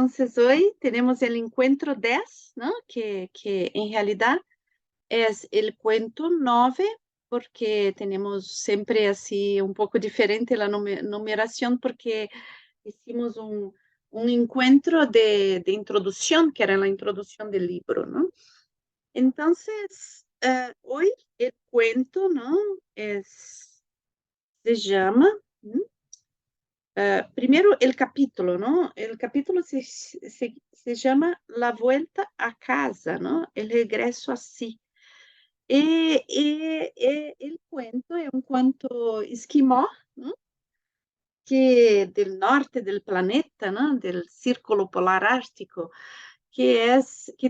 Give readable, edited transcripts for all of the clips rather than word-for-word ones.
Entonces hoy tenemos el encuentro 10, ¿no? Que en realidad es el cuento 9, porque tenemos siempre así un poco diferente la numeración, porque hicimos un encuentro de introducción, que era la introducción del libro, ¿no? Entonces, hoy el cuento, ¿no? Se llama... ¿m? Primero el capítulo, ¿no? El capítulo se llama La vuelta a casa, ¿no? El regreso a sí. El cuento es un cuento esquimó, ¿no? Que del norte del planeta, ¿no? Del círculo polar ártico, que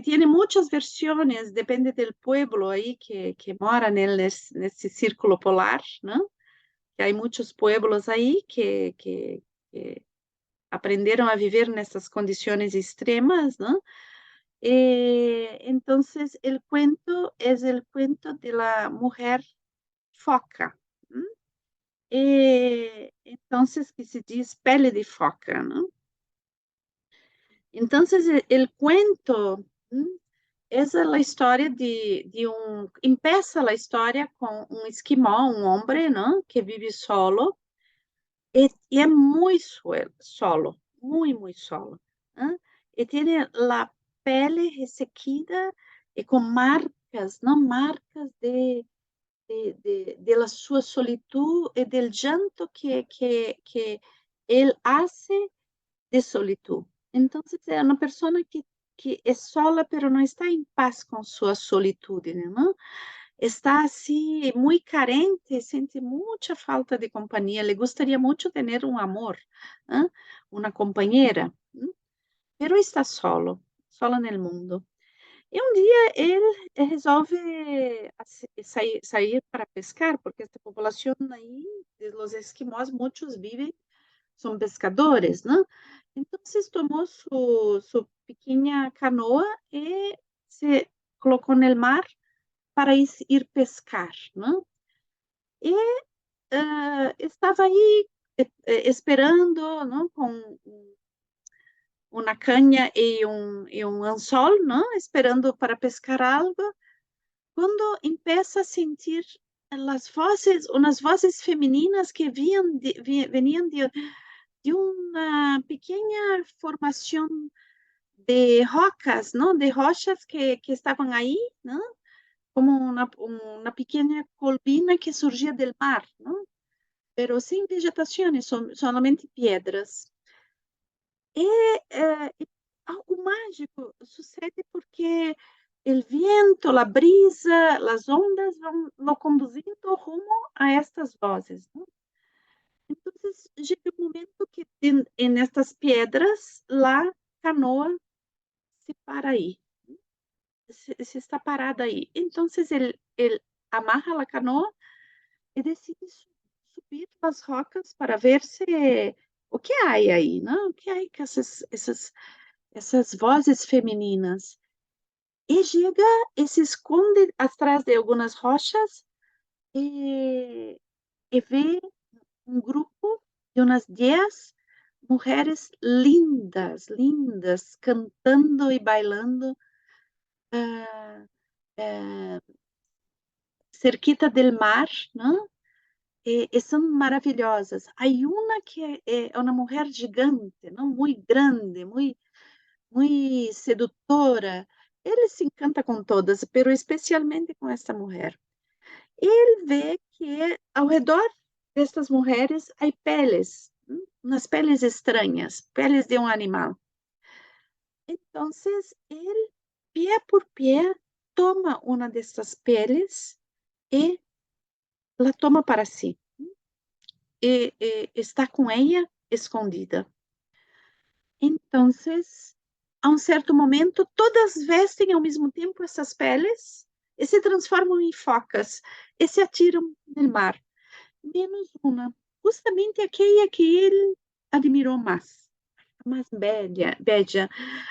tiene muchas versiones, depende del pueblo ahí que mora en ese círculo polar, ¿no? Que hay muchos pueblos ahí que aprenderam a viver nessas condições extremas, ¿no? Entonces, el cuento es el cuento de la mujer foca. ¿M? Entonces, que se diz pele de foca, ¿no? Entonces, el cuento es la historia de un... Empieza la historia con un esquimó, un hombre, ¿no? Que vive solo y es muy solo, muy, muy solo. ¿Ah? Y tiene la pele ressequida y con marcas, ¿no? Marcas de la su solitud y del llanto que él hace de solitud. Entonces es una persona que es sola, pero no está en paz con su solitud, ¿no? Está así muy carente, siente mucha falta de compañía, le gustaría mucho tener un amor, ¿ah? Una compañera, pero está solo, solo en el mundo. Y un día él resolve sair para pescar, porque esta población ahí, de los esquimós, muchos viven, son pescadores, ¿no? Entonces tomó su pequeña canoa y se colocó en el mar para ir pescar, ¿no? E estava aí esperando, não, com uma canha e um anzol, não, esperando para pescar algo, quando empieza a sentir as vozes, umas vozes femininas que veniam de uma pequena formação de rocas, não, de rochas que estavam aí, não, como uma pequena colina que surgia del mar, não? Pero sin vegetación, son solamente piedras. E algo mágico sucede porque el viento, la brisa, las ondas van lo conduciendo rumo a estas voces, ¿no? Entonces llega un momento que en estas piedras la canoa se para ahí, ¿no? Se está parada ahí. Entonces él amarra la canoa e decide subir as rocas para ver se o que há aí, não? O que há com essas vozes femininas. E chega e se esconde atrás de algumas rochas e vê um grupo de umas 10 mulheres lindas, lindas, cantando e bailando ah, ah, cerquita del mar, não? E são maravilhosas. Há uma que é uma mulher gigante, não? Muito grande, muito sedutora. Ele se encanta com todas, pero especialmente com esta mulher. Ele vê que ao redor destas mulheres há peles, umas peles estranhas, peles de um animal. Então, ele, pé por pé, toma uma dessas peles e la toma para si. E está com ela escondida. Então, a um certo momento, todas vestem ao mesmo tempo essas peles e se transformam em focas e se atiram no mar, menos uma, justamente aquela que ele admirou mais, a mais bella,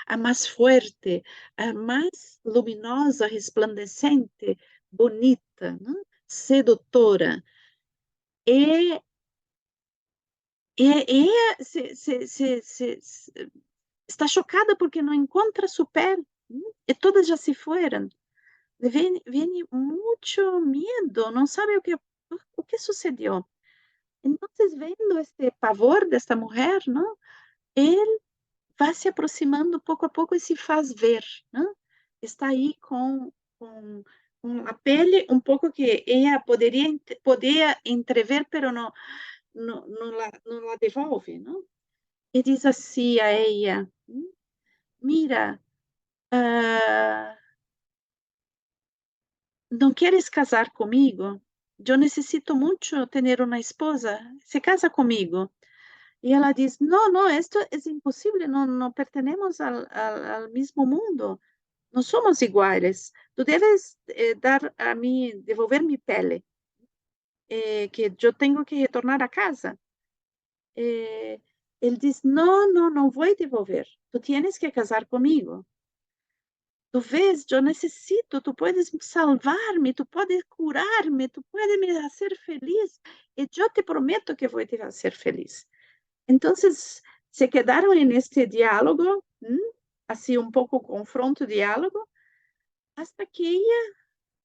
a mais forte, a mais luminosa, resplandecente, bonita, né? Sedutora. E ella está chocada porque não encontra su piel, e todas já se foram. Viene mucho miedo, não sabe o que sucedeu. Então, vendo este pavor desta mulher, não? Ele vai se aproximando pouco a pouco e se faz ver, não? Está aí com a pele um pouco que ela podia entrever, pero não la devolve, não? E diz assim a ela: Mira, ah, não queres casar comigo? Eu necessito muito ter uma esposa. Se casa comigo. E ela diz: Não, não, esto é impossível. Não, não pertenecemos ao mesmo mundo. Não somos iguais. Tu deves dar a mim, devolver minha pele, que eu tenho que retornar a casa. Eh, ele diz: Não, não, não vou devolver. Tu tienes que casar comigo. Tu vês, eu necessito, tu puedes salvar-me, tu puedes curar-me, tu puedes me fazer feliz, e eu te prometo que vou te fazer feliz. Então, se quedaram neste diálogo, assim, um pouco confronto diálogo, hasta que ela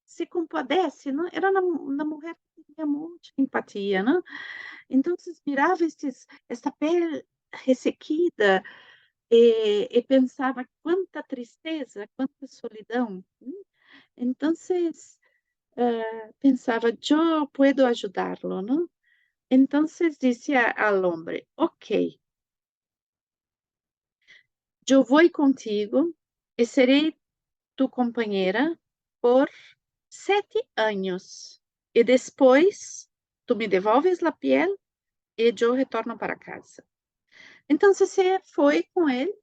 se compadece, não? Era uma mulher que tinha muita empatia, não? Então, mirava esta pele ressequida e pensava quanta tristeza, quanta solidão. Então, pensava, eu posso ajudá-lo, não? Então, disse ao homem, ok, eu vou contigo e serei tu companheira por 7 anos. E depois, tu me devolves a piel e eu retorno para casa. Então, você foi com ele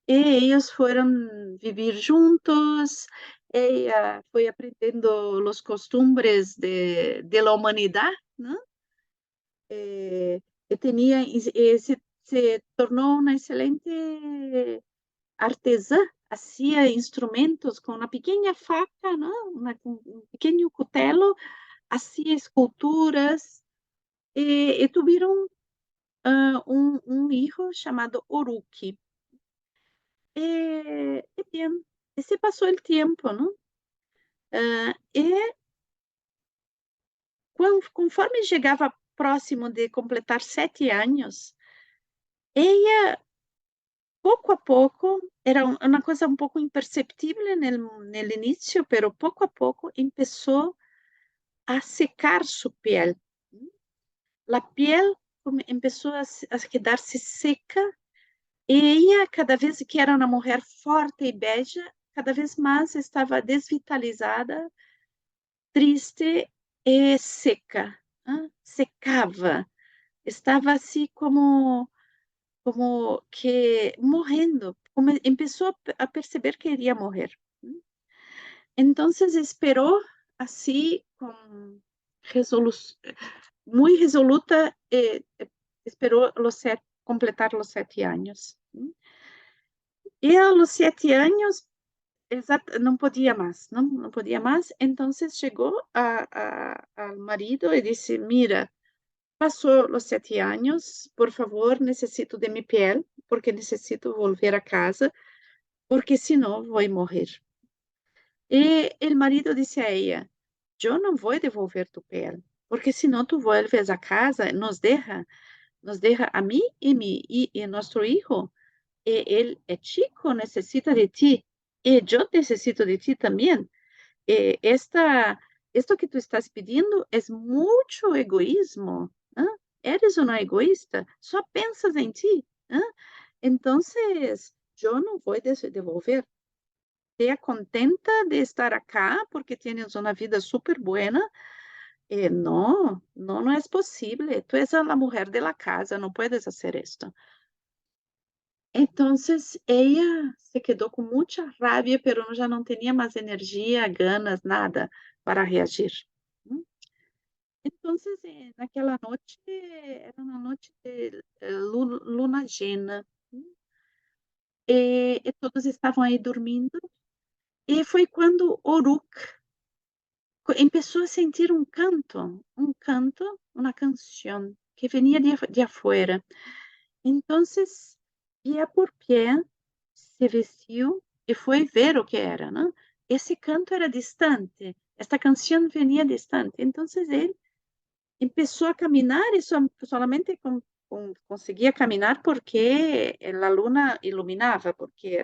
e eles foram viver juntos. Ella foi aprendendo os costumes de la humanidade, né? E tinha, se tornou uma excelente artesã, hacía instrumentos com uma pequena faca, né? Um pequeno cutelo, hacía esculturas e tiveram um hijo chamado Oruki. E bem, e se passou o tempo, não? E conforme chegava próximo de completar 7 anos, ela, pouco a pouco, era uma coisa um pouco imperceptível no início, pero pouco a pouco começou a secar sua pele. A pele começou a quedar-se seca e ela, cada vez que era uma mulher forte e bela, cada vez mais estava desvitalizada, triste e seca, secava, estava assim como que morrendo, começou a perceber que iria morrer. Então, esperou assim, muito resoluta, esperou completar os 7 anos. E aos 7 anos, não podia mais, não podia mais. Então, chegou ao marido e disse: Mira, passou os 7 anos, por favor, necessito de minha pele, porque necessito voltar a casa, porque senão vou morrer. E o marido disse a ela: Eu não vou devolver tu pele, porque senão tu volves a casa, nos deja a mim e nosso filho. E ele é chico, necessita de ti, e eu necessito de ti também. Esto que tu estás pedindo é muito egoísmo. ¿Ah? Eres uma egoísta, só pensas em ti. ¿Ah? Então, eu não vou devolver. Te contenta de estar acá porque tienes uma vida super buena. No, no, no es posible. Tú eres la mujer de la casa, no puedes hacer esto. Entonces ella se quedó con mucha rabia, pero ya no tenía más energía, ganas, nada para reagir. ¿Mm? Entonces, naquela noite, era uma noite de luna llena, e todos estavam aí dormindo, e foi quando Oruk começou a sentir um canto, uma canção que venia de afuera. Entonces pé por pé, se vestiu e foi ver o que era, né? Esse canto era distante, esta canção vinha distante. Então, ele começou a caminhar e solamente conseguia caminhar porque a luna iluminava, porque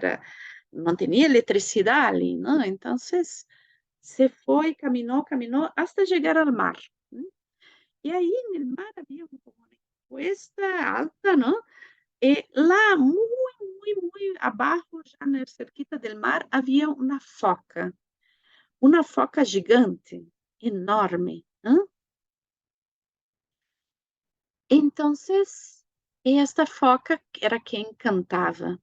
não tinha eletricidade ali, né? Então, se foi, caminhou, até chegar ao mar. Né? E aí, no mar, havia uma cuesta alta, ¿no? Lá, muy abaixo, já na cerquita do mar, havia uma foca gigante, enorme. ¿No? Então, esta foca era quem cantava.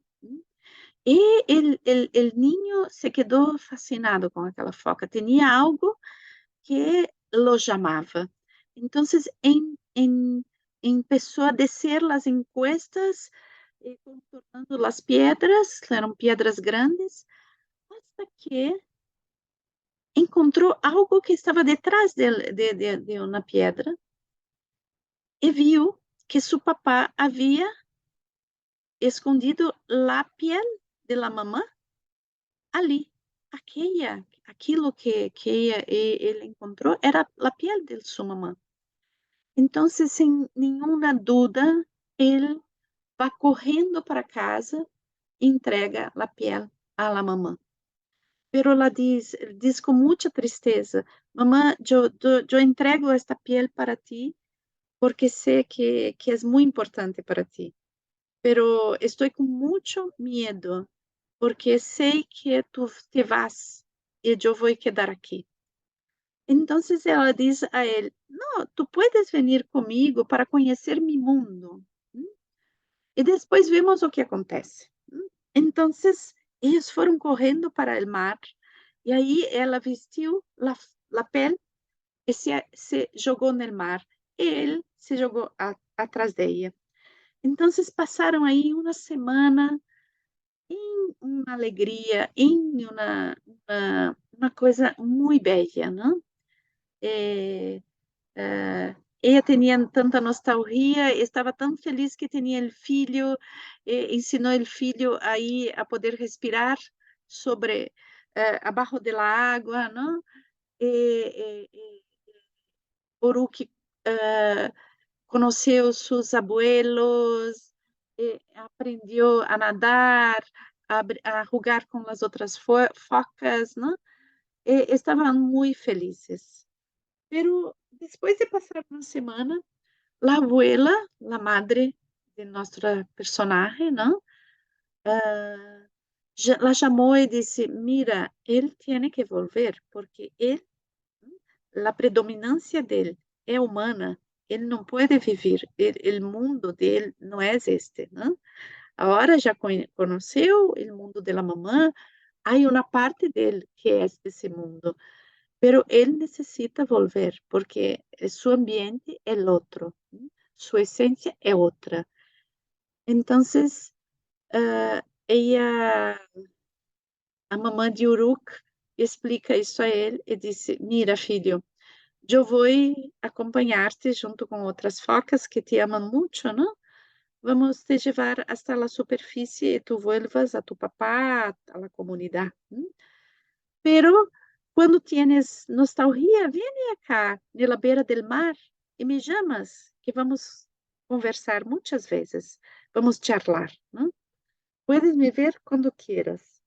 E o niño se quedou fascinado com aquela foca. Tinha algo que lo chamava. Então, começou a descer as encuestas, contornando as pedras, eram pedras grandes, hasta que encontrou algo que estava detrás de uma pedra e viu que seu papá havia escondido a piel de la mamá ali. Aquilo que ele encontrou era a piel de sua mamã. Então, sem nenhuma dúvida, ele vai correndo para casa e entrega a piel à la mamã. Pero ela diz com muita tristeza: Mamã, eu entrego esta piel para ti porque sei que é muito importante para ti. Pero estou com muito medo porque sei que tu te vas e eu vou quedar aqui. Então ela diz a ele: Não, tu puedes venir comigo para conhecer mi mundo. E depois vemos o que acontece. Então eles foram correndo para o mar e aí ela vestiu a pele e se jogou no mar. E ele se jogou atrás dela. Então passaram aí uma semana em uma alegria, em uma coisa muito bela, não? Eh, ela tinha tanta nostalgia, estava tão feliz que tinha o filho, ensinou o filho aí a poder respirar sobre abaixo da água, não? Uruk conheceu seus abuelos, aprendeu a nadar, a jogar com as outras focas, não? Estavam muito felizes. Pero depois de passar uma semana, a abuela, a madre de nossa personagem, não? La chamou e disse: Mira, ele tem que volver, porque a predominância dele é humana, ele não pode viver, o mundo dele não é este, não? Agora já conheceu o mundo da mamã, há uma parte dele que é esse mundo, pero ele necessita volver, porque seu ambiente é outro, sua essência é outra. Então, ela, a mamã de Uruk, explica isso a ele e disse: Mira, filho, eu vou acompanhar-te junto com outras focas que te amam muito, não? Vamos te levar hasta a superfície e tu vuelvas a tu papá, a la comunidade. Pero quando tienes nostalgia, viene acá, na beira del mar, e me chamas, que vamos conversar muitas vezes, vamos charlar, não? Puedes me ver quando quieras.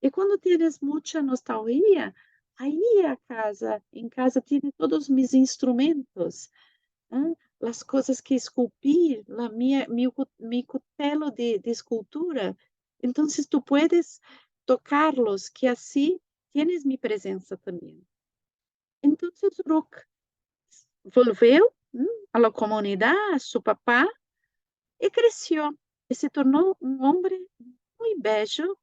E quando tienes muita nostalgia, aí a casa, em casa, tiene todos os meus instrumentos, as coisas que esculpir, mi cutelo de escultura. Então, tu puedes tocarlos, que assim tienes mi presença também. Então, Rook volveu a la comunidade, a seu papá, e cresceu, e se tornou um homem muito bello,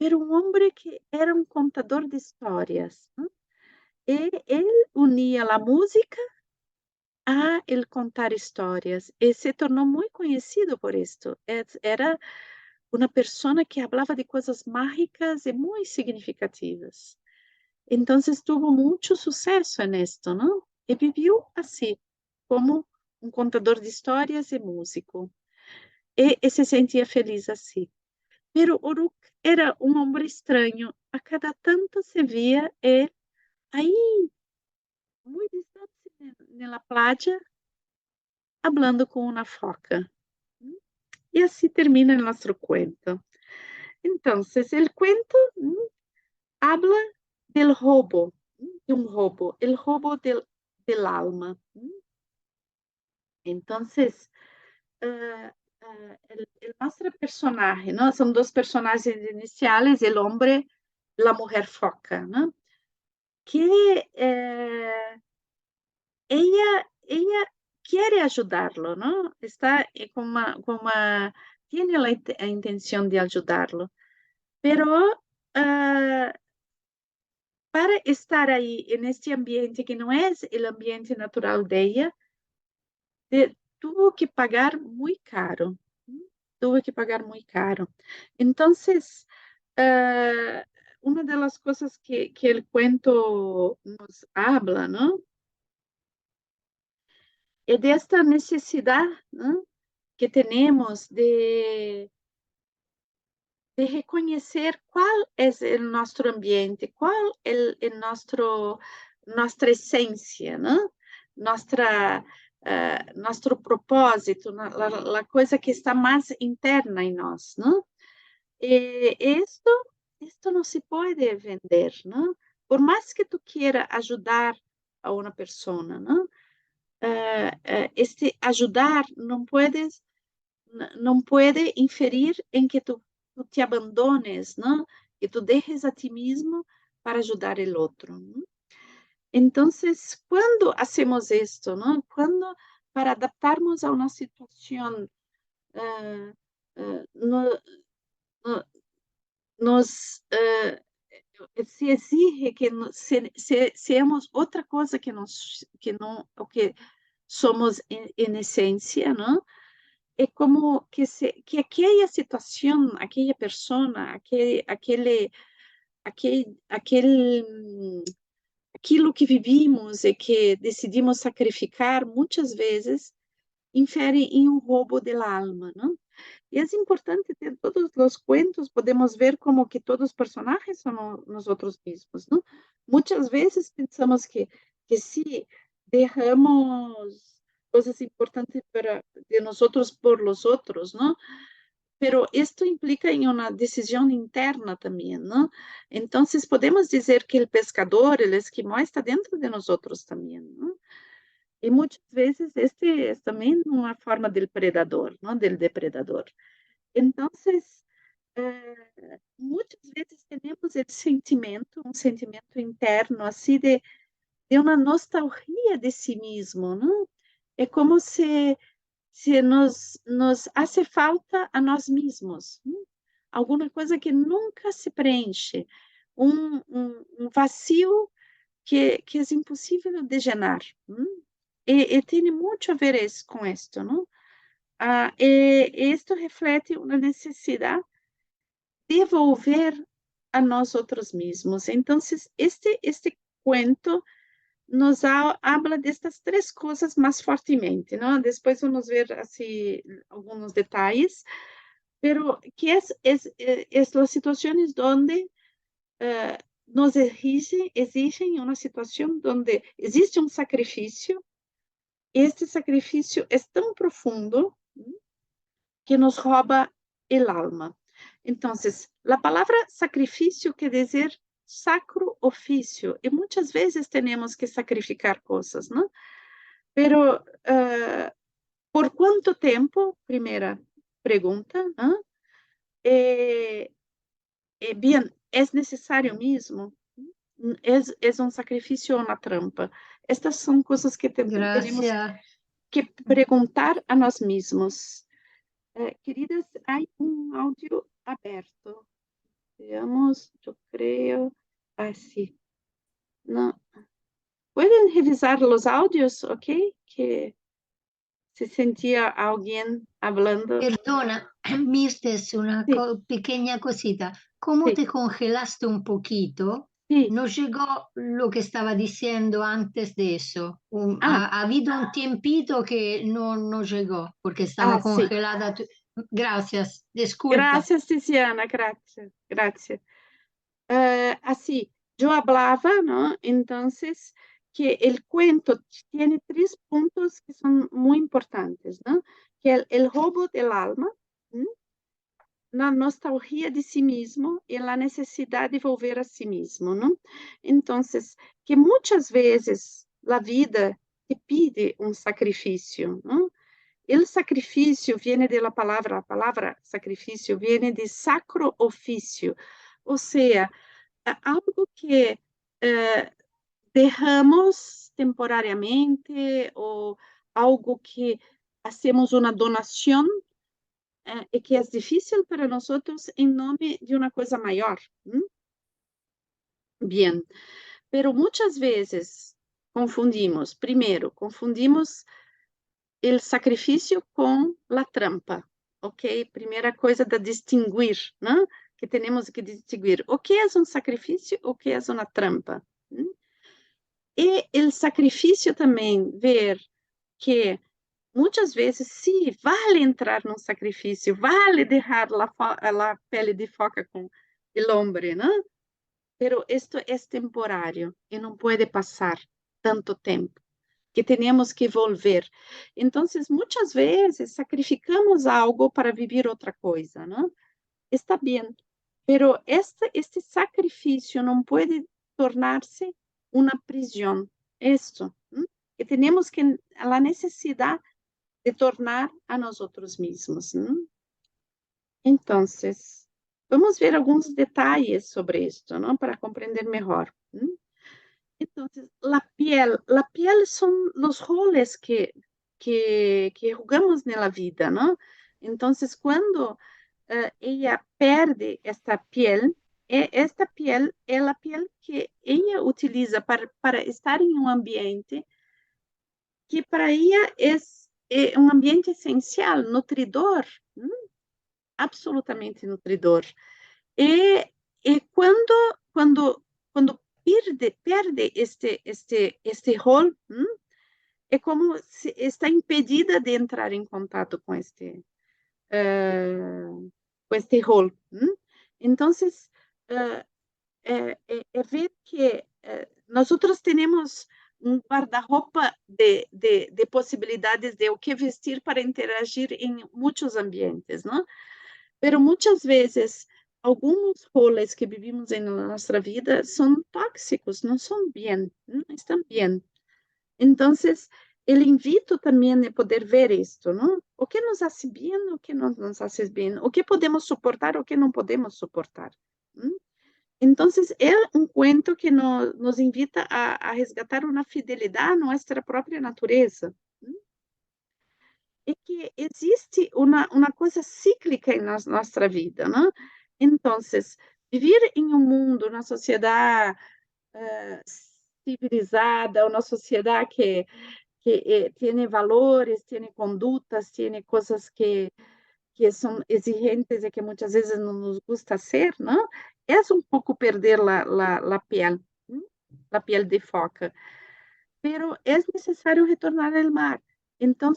era um homem que era um contador de histórias. E ele unia a música a ele contar histórias e se tornou muito conhecido por isto. Era uma pessoa que falava de coisas mágicas e muito significativas. Então, tuvo muito sucesso nisto, não? E viveu assim, como um contador de histórias e músico. e se sentia feliz assim. Pero Uruk era um homem estranho. A cada tanto se via ele aí, muito distante na praia, hablando com uma foca. E assim termina o nosso cuento. Então, o cuento habla del robo, de un robo, el robo del alma. Entonces, el nuestro personaje, ¿no? Son dos personajes iniciales, el hombre, la mujer foca, ¿no? Que ella quiere ayudarlo, ¿no? Está tiene la intención de ayudarlo, pero para estar aí nesse ambiente que não é o ambiente natural dela, tuvo que pagar muito caro. Tuvo que pagar muito caro. Então, uma das coisas que o cuento nos habla, não? É desta necessidade, não? Que temos de reconhecer qual é o nosso ambiente, qual é nossa essência, não? Nosso propósito, a coisa que está mais interna em nós, não? E isto não se pode vender, não? Por mais que tu queira ajudar a uma pessoa, não? Este ajudar não pode inferir em que tu te abandones, não? Que tu dejes a ti mesmo para ajudar o outro. Não? Então, quando hacemos isto, não? Quando para adaptarmos a uma situação no, no, nos se exige que seamos outra coisa que não o que somos em essência, não? É como que aquela situação, aquela pessoa, aquilo que vivimos e que decidimos sacrificar, muitas vezes infere em um roubo da alma, não? E é importante ter todos os cuentos, podemos ver como que todos os personagens são nós outros mesmos, não? Muitas vezes pensamos que se derramos coisas importantes para de nós outros por los outros, não? Pero esto implica em uma decisão interna também, não? Então, podemos dizer que o pescador, o esquimó, está dentro de nós outros também, não? E muitas vezes este é também uma forma do predador, não? Del depredador. Então, muitas vezes temos esse sentimento, um sentimento interno, assim, de uma nostalgia de si mesmo, não? É como se nos hace falta a nós mesmos, não? Alguma coisa que nunca se preenche, um vazio que é impossível de llenar. Não? E tem muito a ver com isto, não? Isto reflete uma necessidade de volver a nós outros mesmos. Então, este cuento nos habla destas três coisas mais fortemente, não? Depois vamos ver assim alguns detalhes, pero que as situações onde nos exigem uma situação onde existe um sacrifício. Este sacrifício é tão profundo que nos rouba el alma. Então, a palavra sacrifício quer dizer sacro ofício, e muitas vezes temos que sacrificar coisas, não? Pero, por quanto tempo? Primeira pergunta, não? Bien, é necessário mesmo? É um sacrifício ou uma trampa? Estas são coisas que temos Gracias. que perguntar a nós mesmos. Queridas, há um áudio aberto. Veamos, eu creio. Sí. No. Pueden revisar los audios, ¿ok? Que se sentía alguien hablando. Perdona, Mirtes, una Sí, pequeña cosita. ¿Cómo sí, te congelaste un poquito? sí. No llegó lo que estaba diciendo antes de eso. Ah, Ha habido un tiempito que no llegó porque estaba sí. congelada. Gracias, disculpa. Gracias, Tiziana, gracias, gracias. Así, yo hablaba, ¿no? Entonces, que el cuento tiene tres puntos que son muy importantes, ¿no? Que el robo del alma, ¿m? La nostalgia de sí mismo y la necesidad de volver a sí mismo, ¿no? Entonces, que muchas veces la vida te pide un sacrificio, ¿no? El sacrificio viene de la palabra sacrificio viene de sacro oficio, o sea, algo que eh, dejamos temporariamente o algo que hacemos una donación y que es difícil para nosotros en nombre de una cosa mayor. ¿M? Bien, pero muchas veces confundimos, primero, confundimos el sacrificio con la trampa, ok? Primeira coisa da distinguir, né? Que temos que distinguir o que é um sacrifício, o que é uma trampa. Né? E o sacrifício também, ver que muitas vezes, sim, vale entrar num sacrifício, vale deixar a pele de foca com o homem, né? Pero esto es temporário e não pode passar tanto tempo que temos que volver. Então, muitas vezes sacrificamos algo para viver outra coisa, não? Está bem, pero este sacrifício não pode tornar-se uma prisão. Isto, que temos que a necessidade de tornar a nós outros mesmos. Então, vamos ver alguns detalhes sobre isto, não? Para compreender melhor. Entonces, la piel son los roles que jugamos en la vida, ¿no? Entonces, cuando ella pierde esta piel es la piel que ella utiliza para estar en un ambiente que para ella es un ambiente esencial, nutridor, ¿no? Absolutamente nutridor. E quando perde este rol, é como se está impedida de entrar em contato com este rol. Então, ver que nós temos um guarda-roupa de possibilidades de o que vestir para interagir em muitos ambientes, não? Pero muitas vezes, alguns roles que vivimos em nossa vida são tóxicos, não são bem, não estão bem. Então, ele invito também a poder ver isto, não? O que nos hace bem, o que não nos hace bem, o que podemos suportar, o que não podemos suportar. Então, é um cuento que nos invita a resgatar uma fidelidade à nossa própria natureza. É que existe uma coisa cíclica em nossa vida, não? Então, viver em um mundo, na sociedade civilizada, uma sociedade que tem valores, tem condutas, tem coisas que são exigentes e que muitas vezes não nos gusta ser, não? É um pouco perder a pele, a pele de foca. Pero é necessário retornar ao mar. Então,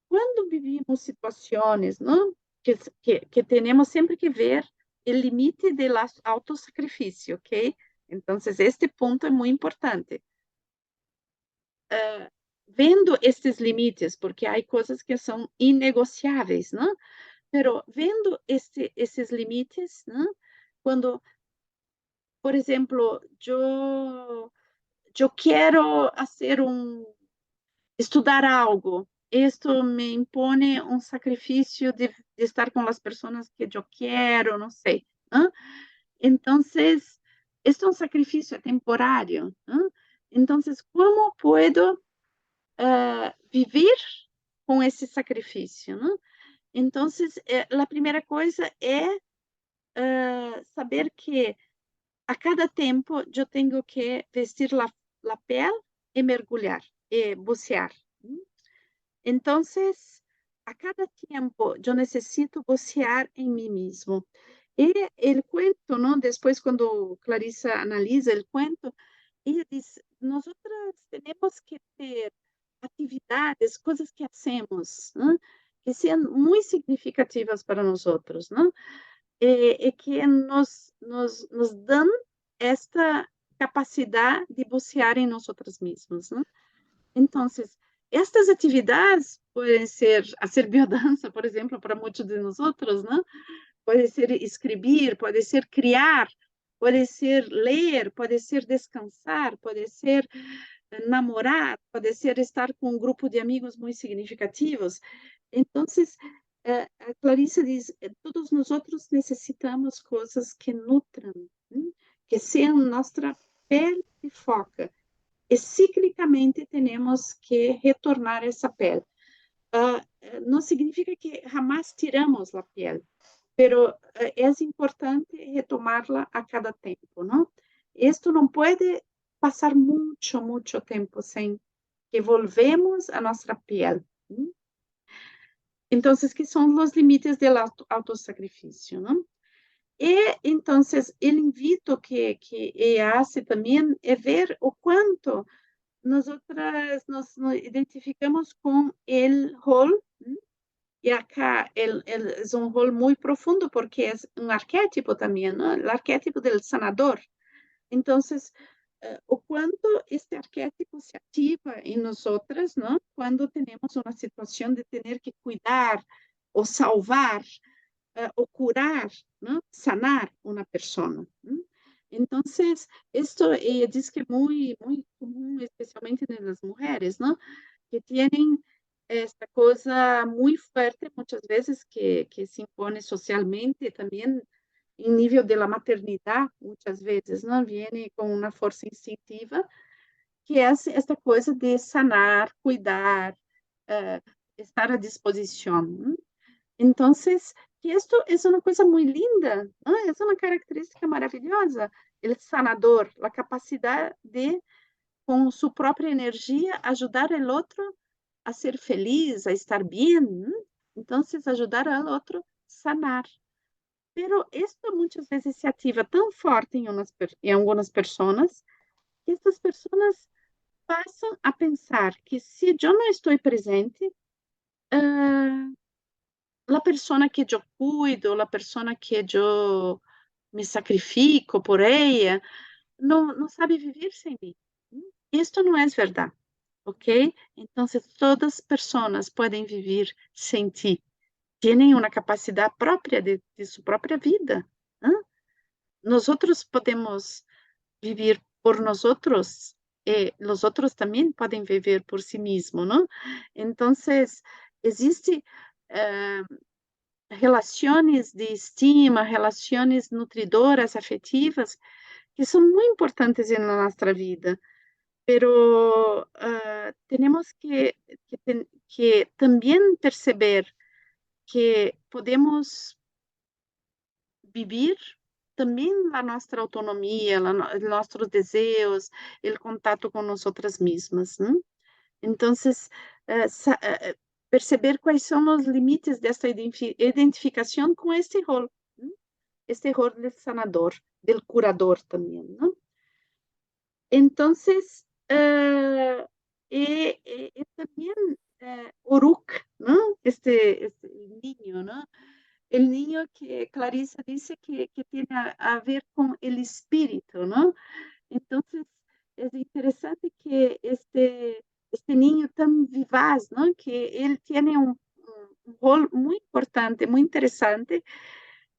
quando vivimos situações, não? Que temos sempre que ver o limite do autossacrifício, ok? Então, este ponto é muito importante. Vendo estes limites, porque há coisas que são inegociáveis, não? Pero vendo esses limites, não? Quando, por exemplo, eu quero fazer estudar algo, isto me impõe um sacrifício de estar com as pessoas que eu quero, não sei. Não? Então, este é um sacrifício temporário. Não? Então, como posso viver com esse sacrifício? Não? Então, a primeira coisa é saber que a cada tempo eu tenho que vestir a pele e mergulhar, e bucear. Então, a cada tempo eu necessito bucear em mim mesmo. E o cuento, não? Depois, quando Clarissa analisa o cuento, ela diz: nós temos que ter atividades, coisas que hacemos, não? que sean muy significativas para nosotros, ¿no? Que nos dan esta capacidad de bucear en nosotros mismos, ¿no? Entonces, estas atividades pueden ser hacer biodanza, por ejemplo, para muchos de nosotros, ¿no? Puede ser escribir, puede ser criar, puede ser leer, puede ser descansar, puede ser namorar, puede ser estar con un grupo de amigos muy significativos. Entonces, Clarice dice, todos nosotros necesitamos cosas que nutran, ¿sí? Que sean nuestra pele de foca. E ciclicamente temos que retornar essa pele. Não significa que jamás tiramos a pele, pero é importante retomarla a cada tempo, não? Isto não pode passar muito tempo sem que volvemos a nossa pele. Então, que são os limites do autosacrifício, não? E, então, o invito que ela hace também é ver o quanto nosotras nos identificamos con el rol, y acá es un rol muy profundo porque es un arquetipo también, ¿no? El arquetipo del sanador. Entonces, o cuánto este arquetipo se activa en nosotras, ¿no? Cuando tenemos una situación de tener que cuidar o salvar o curar, ¿no? Sanar una persona. ¿No? Entonces, esto dice que es muy común, especialmente en las mujeres, ¿no? Que tienen esta cosa muy fuerte muchas veces que se impone socialmente también en nivel de la maternidad, muchas veces, ¿no? Viene con una fuerza instintiva, que es esta cosa de sanar, cuidar, estar a disposición. ¿No? Entonces, que esto es una cosa muy linda, ¿no? Es una característica maravillosa, el sanador, la capacidad de, con su propia energía, ayudar al otro a ser feliz, a estar bien, ¿no? Entonces, ayudar al otro a sanar. Pero esto muchas veces se activa tan fuerte en algunas personas que estas personas pasan a pensar que si yo no estoy presente, uh, la persona que yo cuido, la persona que yo me sacrifico por ella, no sabe vivir sin mí. Esto no es verdad, ¿ok? Entonces, todas personas pueden vivir sin ti. Tienen una capacidad propia de su propia vida. ¿Eh? Nosotros podemos vivir por nosotros, los otros también pueden vivir por sí mismos, ¿no? Entonces, existe relações de estima, relações nutridoras, afetivas, que são muito importantes na nossa vida, pero temos que também perceber que podemos vivir também a nossa autonomia, nossos desejos, o contato com nós outras mesmas, né? Então, perceber quais são os limites dessa identificação com este rol, ¿no? Este rol del sanador, del curador também, ¿no? Entonces, también Uruk, ¿no? Este niño, ¿no? El niño que Clarissa dice que tiene a ver con el espíritu, ¿no? Entonces, es interesante que este niño tan vivaz, ¿no? Que él tiene un rol muy importante, muy interesante,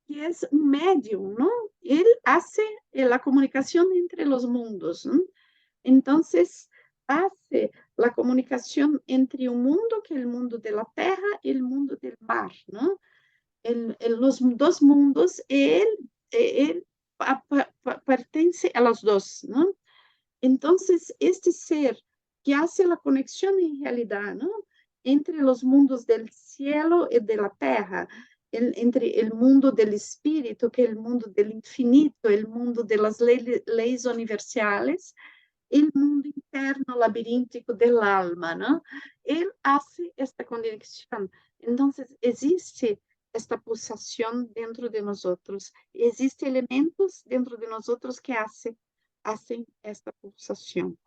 que es un medium, ¿no? Él hace la comunicación entre los mundos, ¿no? Entonces, hace la comunicación entre un mundo, que es el mundo de la tierra, y el mundo del mar, ¿no? Los dos mundos, él pertenece a los dos, ¿no? Entonces, este ser que hace la conexión en realidad, ¿no? Entre los mundos del cielo y de la tierra, entre el mundo del espíritu, que es el mundo del infinito, el mundo de las leyes universales, el mundo interno labiríntico del alma, ¿no? Él hace esta conexión. Entonces, existe esta pulsación dentro de nosotros. Existen elementos dentro de nosotros que hacen esta pulsación.